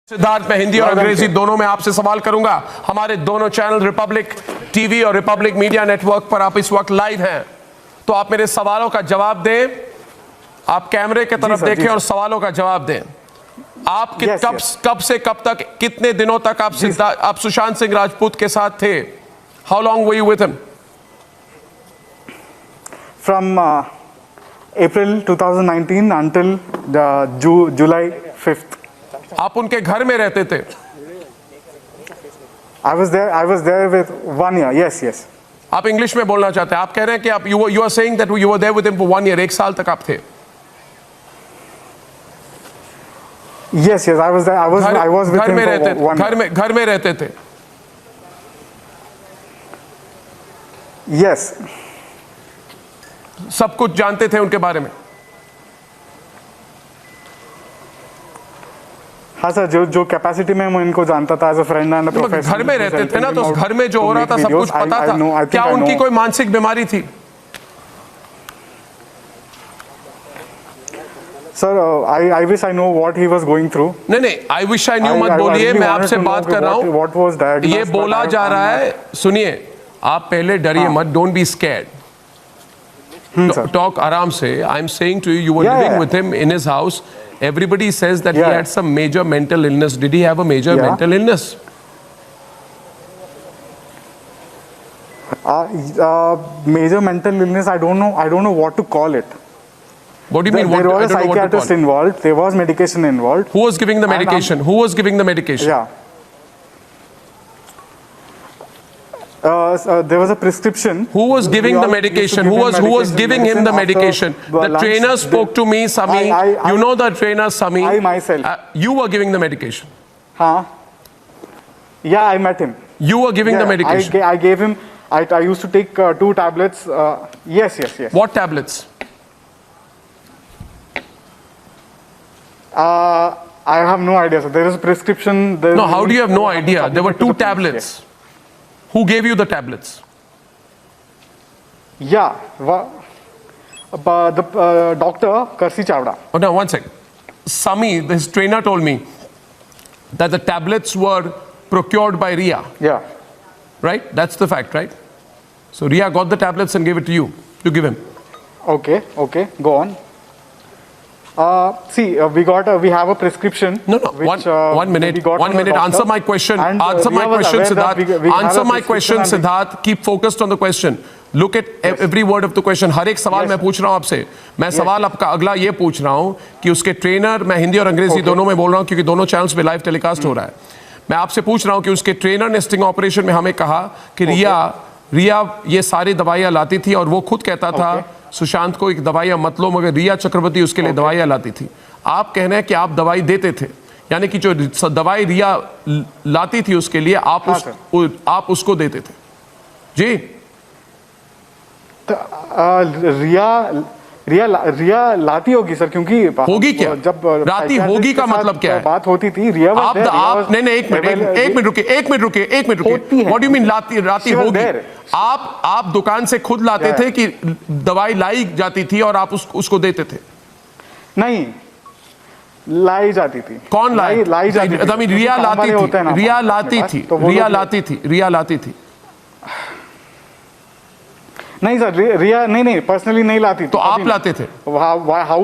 सिद्धार्थ, मैं हिंदी और अंग्रेजी दोनों में आपसे सवाल करूंगा। हमारे दोनों चैनल रिपब्लिक टीवी और रिपब्लिक मीडिया नेटवर्क पर आप इस वक्त लाइव हैं, तो आप मेरे सवालों का जवाब दें। आप कैमरे की तरफ देखें और सवालों का जवाब दें। आप कब से कब तक, कितने दिनों तक आप सुशांत सिंह राजपूत के साथ थे? How long were you with him? From April 2019 until July 5th. आप उनके घर में रहते थे? I was there with 1 year. Yes. आप इंग्लिश में बोलना चाहते हैं? आप कह रहे हैं कि आप you are saying that you were there with him for 1 year. 1 साल तक आप थे? Yes. I was there. I was with him for 1 year. घर में रहते थे? Yes. सब कुछ जानते थे उनके बारे में? हाँ सर, जो कैपेसिटी में मैं इनको जानता था as a friend and professor. घर में रहते थे ना, तो घर में जो हो रहा था सब कुछ पता था। क्या उनकी कोई मानसिक बीमारी थी? Sir, I wish I know what he was going through. नहीं, आई विश आई न्यू मत बोलिए, मैं आपसे बात कर रहा हूँ। ये बोला जा रहा है, सुनिए, आप पहले डरिए मत, डोंट बी स्कैर्ड, talk आराम से। I'm saying to you, you were living with him in his house. Everybody says that he had some major mental illness. Did he have a major mental illness? Major mental illness, I don't know what to call it. What do you mean? There was a psychiatrist involved. There was medication involved. Who was giving the medication? Who was giving the medication? Yeah. There was a prescription. Who was giving the medication? Who was giving him the medication? The trainer spoke to me, Sami. You know the trainer, Sami. I myself. You were giving the medication. Yeah, I met him. You were giving the medication. I gave him. I used to take 2 tablets. Yes. What tablets? I have no idea, sir. There is a prescription. No, how do you have no idea? There were 2 tablets. Who gave you the tablets? Yeah, the doctor, Karsi Chavda. Oh, no, one second. Sami, his trainer, told me that the tablets were procured by Ria. Yeah. Right? That's the fact, right? So Ria got the tablets and gave it to you, to give him. Okay, go on. See, we have a prescription. No. One minute. Answer my question. Answer my question, Siddharth. Answer my question, Siddharth. Keep focused on the question. Look at every word of the question. हर एक सवाल मैं पूछ रहा हूँ आपसे। मैं सवाल आपका अगला ये पूछ रहा हूँ कि उसके ट्रेनर, मैं हिंदी और अंग्रेजी दोनों में बोल रहा हूँ क्योंकि दोनों चैनल्स पे लाइव टेलीकास्ट हो रहा है। मैं आपसे पूछ रहा हूँ कि उसके ट्रेनर ने स्टिंग ऑपरेशन में हमें कहा कि रिया ये सारी दवाइयाँ लाती थी और वो खुद कहता था सुशांत को एक दवाइयाँ मत लो, मगर रिया चक्रवर्ती उसके लिए दवाइयाँ लाती थी। आप कह रहे हैं कि आप दवाई देते थे, यानी कि जो दवाई रिया लाती थी उसके लिए आप उसको देते थे जी? रिया लाती होगी सर, क्योंकि होगी क्या? जब राती होगी का मतलब क्या है? बात होती थी रिया आप नहीं, एक मिनट रुकिए। व्हाट डू यू मीन राती होगी? आप दुकान से खुद लाते थे कि दवाई लाई जाती थी और आप उसको देते थे? नहीं, लाई जाती थी। कौन लाई जाती थी? रिया लाती थी। नहीं सर, रिया नहीं पर्सनली नहीं लाती। तो आप लाते थे? How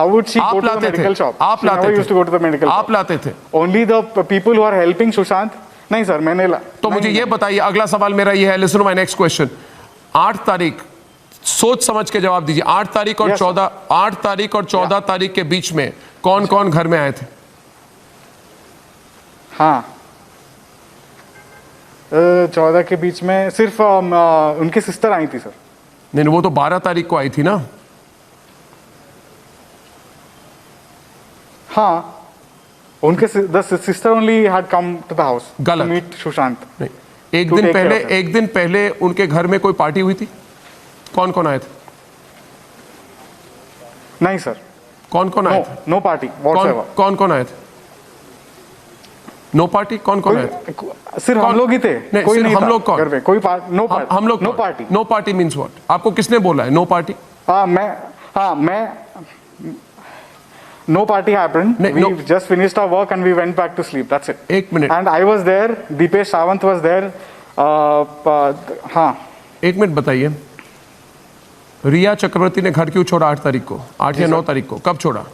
would she go to the medical shop? आप लाते थे? used to go to the medical shop. आप लाते थे? Only the people who are helping Sushant. नहीं सर, मैंने तो मुझे ये बताइए, अगला सवाल मेरा ये है, listen to my next question. 8 तारीख, सोच समझ के जवाब दीजिए। 8 तारीख और 14 तारीख के बीच में कौन कौन घर में आए थे? हाँ, 14 के बीच में सिर्फ उनकी सिस्टर आई थी सर। नहीं, वो तो 12 तारीख को आई थी ना। हाँ, उनके sister only had come to the house to meet Sushant. नहीं, एक दिन पहले उनके घर में कोई पार्टी हुई थी? कौन कौन आए थे? नहीं सर। कौन आए थे? No party. कौन आए थे? No party? कौन आए थे? सिर्फ हम लोग ही थे। कोई नहीं, हम लोग कौन? घर पे कोई नो पार्टी। हम लोग नो पार्टी। नो पार्टी मींस व्हाट? आपको किसने बोला है no party? No party happened. No, We no. just finished our work and we went back to sleep. That's it. एक minute, And I was there. Deepesh Sawant was there. हाँ. एक मिनट बताइए, रिया चक्रवर्ती ने घर क्यों छोड़ा 8 तारीख को, 8 या 9 तारीख को, कब छोड़ा?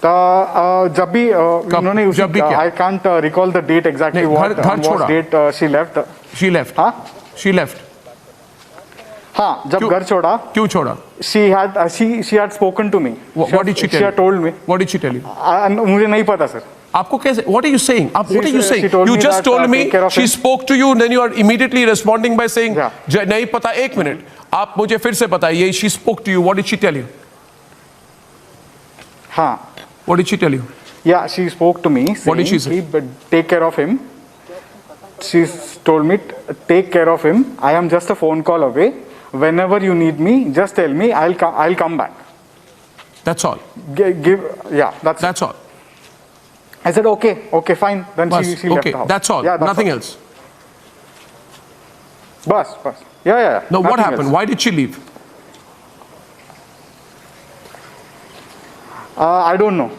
जब भी उन्होंने जब भी क्या? I can't recall the date exactly. नहीं, what घर छोड़ा। date she left. She left. हाँ. She left. हाँ, जब क्यों? घर छोड़ा. क्यों छोड़ा? She had spoken to me. What did she tell She had told me. What did she tell you? मुझे नहीं पता सर. आपको कैसे? What are you saying? What are you saying? she told You me just that, told me take care of she him. spoke to you, and then you are immediately responding by saying, Yeah. नहीं पता. एक minute, आप मुझे फिर से बताइए. She spoke to you. What did she tell you? हाँ. What did she tell you? Yeah, she spoke to me. What did she say? Take care of him. She told me, take care of him. I am just a phone call away. Whenever you need me, just tell me. I'll come back. That's all. That's all. I said okay, fine. Then she left Okay, the house. that's all. Yeah, Nothing all. else. Bus. Yeah. Now, what Nothing happened? else. Why did she leave? I don't know.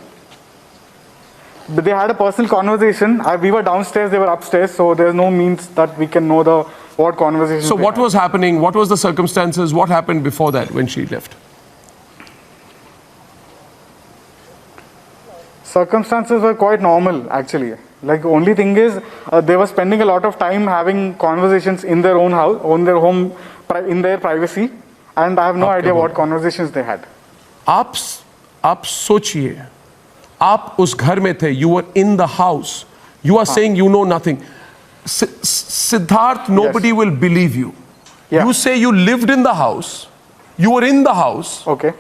But they had a personal conversation. We were downstairs, they were upstairs, so there's no means that we can know what conversation. So, what was happening? What was the circumstances? What happened before that when she left? Circumstances were quite normal, actually. Like, the only thing is, they were spending a lot of time having conversations in their own house, on their home, in their privacy, and I have no idea what conversations they had. आप सोचिए, आप उस घर में थे. You were in the house. You are saying you know nothing. Siddharth, nobody will believe you. Yeah. You say you lived in the house. You were in the house. Okay.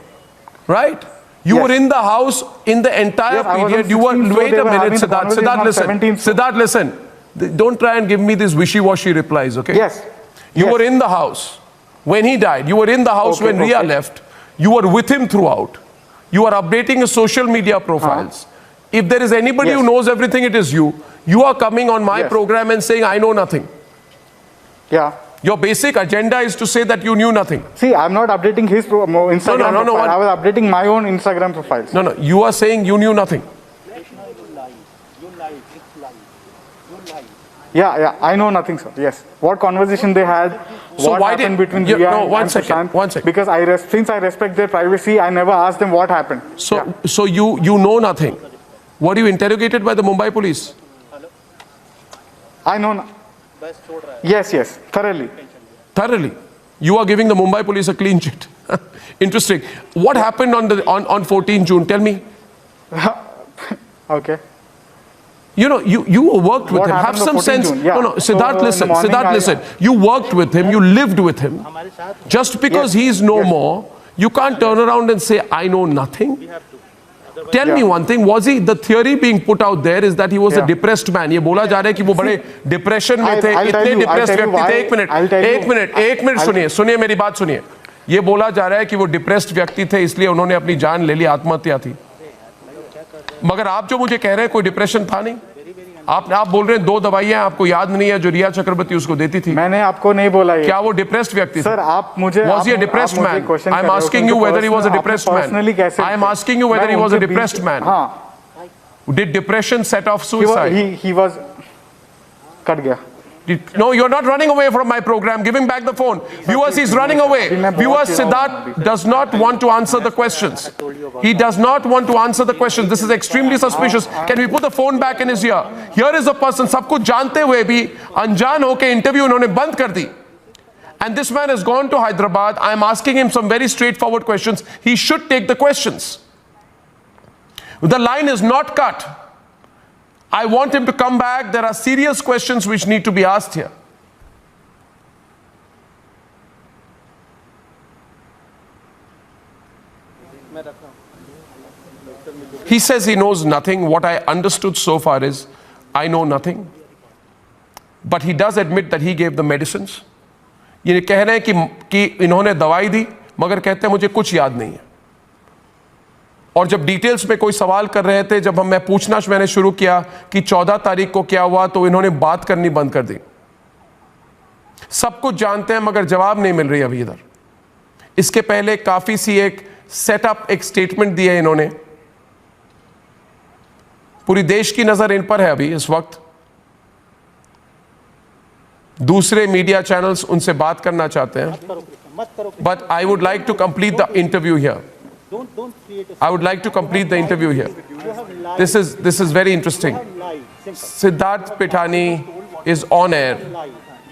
Right? You were in the house in the entire Yes, I was period. on You were. 16th, so Wait they a were minute, having the Siddharth. conversation Siddharth, on listen. 17th. Siddharth, listen. Don't try and give me these wishy-washy replies, okay? Yes. You were in the house when he died. You were in the house when Ria left. You were with him throughout. You are updating his social media profiles. If there is anybody who knows everything, it is you. You are coming on my program and saying, I know nothing. Yeah. Your basic agenda is to say that you knew nothing. See, I'm not updating his Instagram profile. I was updating my own Instagram profiles. No. You are saying you knew nothing. Yeah. I know nothing, sir. Yes. What conversation they had. So what why happened did between you, Ria no, and one Sushant. second. Because since I respect their privacy, I never asked them what happened. So you know nothing. Were you interrogated by the Mumbai police? I know. Yes. Thoroughly. You are giving the Mumbai police a clean sheet. Interesting. What happened on 14 June? Tell me. Okay. You know, you worked with What him. Have happened on some 14 sense. June? Yeah. No, Siddharth, So, in the morning, listen. You worked with him. You lived with him. Just because he is no more, you can't turn around and say, I know nothing. Tell me one thing. Was he, the theory being put out there is that he was a depressed man. ये बोला जा रहा है कि वो बड़े depression में थे, इतने depressed व्यक्ति थे. एक मिनट सुनिए मेरी बात सुनिए. ये बोला जा रहा है कि वो depressed व्यक्ति थे इसलिए उन्होंने अपनी जान ले ली, आत्महत्या थी. मगर आप जो मुझे कह रहे हैं कोई डिप्रेशन था नहीं. आप बोल रहे हैं 2 दवाइयां आपको याद नहीं है जो रिया चक्रवर्ती उसको देती थी. मैंने आपको नहीं बोला ये. क्या वो डिप्रेस्ड व्यक्ति सर आप मुझे Was he a depressed man? I am asking you whether he was a depressed man. I am asking you whether he was a depressed man. हाँ. Did depression set off suicide? He was. Cut गया. No, you're not running away from my program. Give him back the phone. Viewers, he's running away. Viewers, Siddharth does not want to answer the questions. He does not want to answer the questions. This is extremely suspicious. Can we put the phone back in his ear? Here is a person, सब कुछ जानते हुए भी अनजान होके interview उन्होंने बंद कर दी. And this man has gone to Hyderabad. I am asking him some very straightforward questions. He should take the questions. The line is not cut. I want him to come back. There are serious questions which need to be asked here. He says he knows nothing. What I understood so far is, I know nothing. But he does admit that he gave the medicines. ये कह रहे हैं कि इन्होंने दवाई दी, मगर कहते हैं मुझे कुछ याद नहीं है. और जब डिटेल्स में कोई सवाल कर रहे थे, जब मैं पूछना मैंने शुरू किया कि 14 तारीख को क्या हुआ, तो इन्होंने बात करनी बंद कर दी. सब कुछ जानते हैं मगर जवाब नहीं मिल रही अभी इधर. इसके पहले काफी सी एक सेटअप, एक स्टेटमेंट दी है इन्होंने। पूरी देश की नजर इन पर है अभी इस वक्त। दूसरे मीडिया चैनल्स उनसे बात करना चाहते हैं, but I would like to complete the interview here. I would like to complete the interview here. This is very interesting. Siddharth Pithani is on air.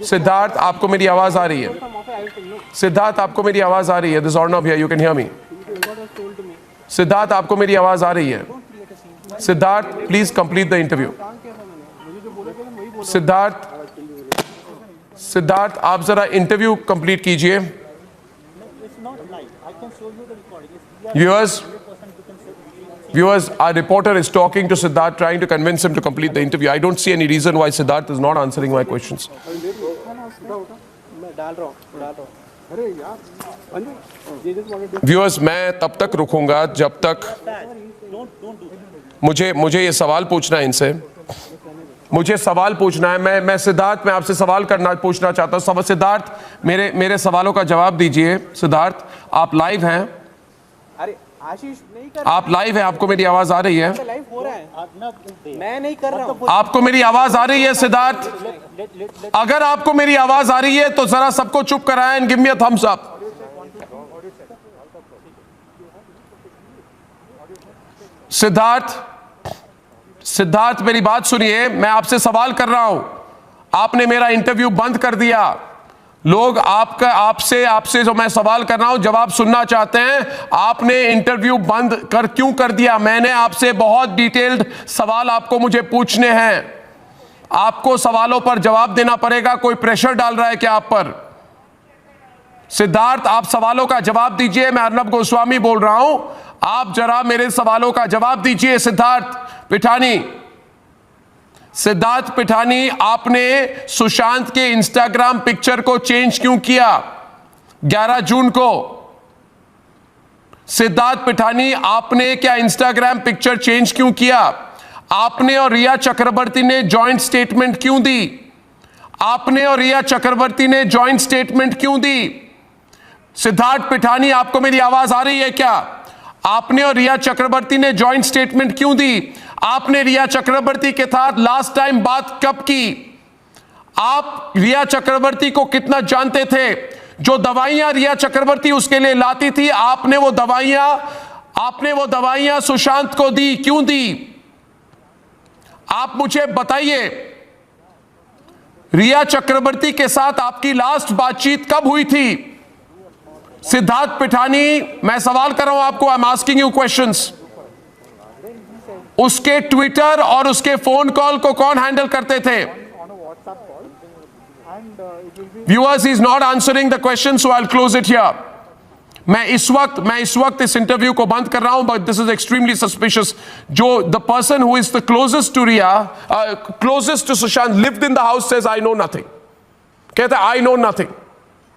Siddharth, आपको मेरी आवाज आ रही है? सिद्धार्थ, आपको मेरी आवाज आ रही है? This is Arnab here. You can hear me. Siddharth, आपको मेरी आवाज आ रही है? Siddharth, please complete the interview. Siddharth, आप जरा इंटरव्यू कंप्लीट कीजिए। Viewers, our reporter is talking to Siddharth, trying to convince him to complete the interview. I don't see any reason why Siddharth is not answering my questions. Viewers, मैं तब तक रुकूंगा जब तक मुझे ये सवाल पूछना है इनसे। मुझे सवाल पूछना है। मैं सिद्धार्थ, मैं आपसे सवाल पूछना चाहता हूँ। सिद्धार्थ, मेरे सवालों का जवाब दीजिए। सिद्धार्थ, आप लाइव हैं? अरे आशीष, नहीं कर, आप लाइव हैं? आपको मेरी आवाज आ रही है? लाइव हो रहा है, मैं नहीं कर रहा हूं। आपको मेरी आवाज आ रही है सिद्धार्थ? अगर आपको मेरी आवाज आ रही है तो जरा सबको चुप कराएं and give me a thumbs up. Siddharth, मेरी बात सुनिए। मैं आपसे सवाल कर रहा हूं। आपने मेरा इंटरव्यू बंद कर दिया। लोग आपसे जो मैं सवाल कर रहा हूं जवाब सुनना चाहते हैं। आपने इंटरव्यू बंद क्यों कर दिया? मैंने आपसे बहुत डिटेल्ड सवाल आपको मुझे पूछने हैं। आपको सवालों पर जवाब देना पड़ेगा। कोई प्रेशर डाल रहा है क्या आप पर? सिद्धार्थ, आप सवालों का जवाब दीजिए। मैं अर्नब गोस्वामी बोल रहा हूं। आप जरा मेरे सवालों का जवाब दीजिए। सिद्धार्थ पिठानी, आपने सुशांत के इंस्टाग्राम पिक्चर को चेंज क्यों किया 11 जून को? सिद्धार्थ पिठानी, आपने क्या इंस्टाग्राम पिक्चर चेंज क्यों किया? आपने और रिया चक्रवर्ती ने जॉइंट स्टेटमेंट क्यों दी? आपने और रिया चक्रवर्ती ने जॉइंट स्टेटमेंट क्यों दी? सिद्धार्थ पिठानी, आपको मेरी आवाज आ रही है क्या? आपने और रिया चक्रवर्ती ने जॉइंट स्टेटमेंट क्यों दी? आपने रिया चक्रवर्ती के साथ लास्ट टाइम बात कब की? आप रिया चक्रवर्ती को कितना जानते थे? जो दवाइयां रिया चक्रवर्ती उसके लिए लाती थी, आपने वो दवाइयां सुशांत को दी, क्यों दी? आप मुझे बताइए, रिया चक्रवर्ती के साथ आपकी लास्ट बातचीत कब हुई थी? सिद्धार्थ पिठानी, मैं सवाल कर रहा हूं आपको। I am asking you questions. उसके ट्विटर और उसके फोन कॉल को कौन हैंडल करते थे? Viewers, he is not answering the question, so I will close it here. मैं इस वक्त इस इंटरव्यू को बंद कर रहा हूं, but this is extremely suspicious. जो the person who is the closest to Rhea, closest to Sushant, lived in the house, says I know nothing. कहता है आई नो नथिंग।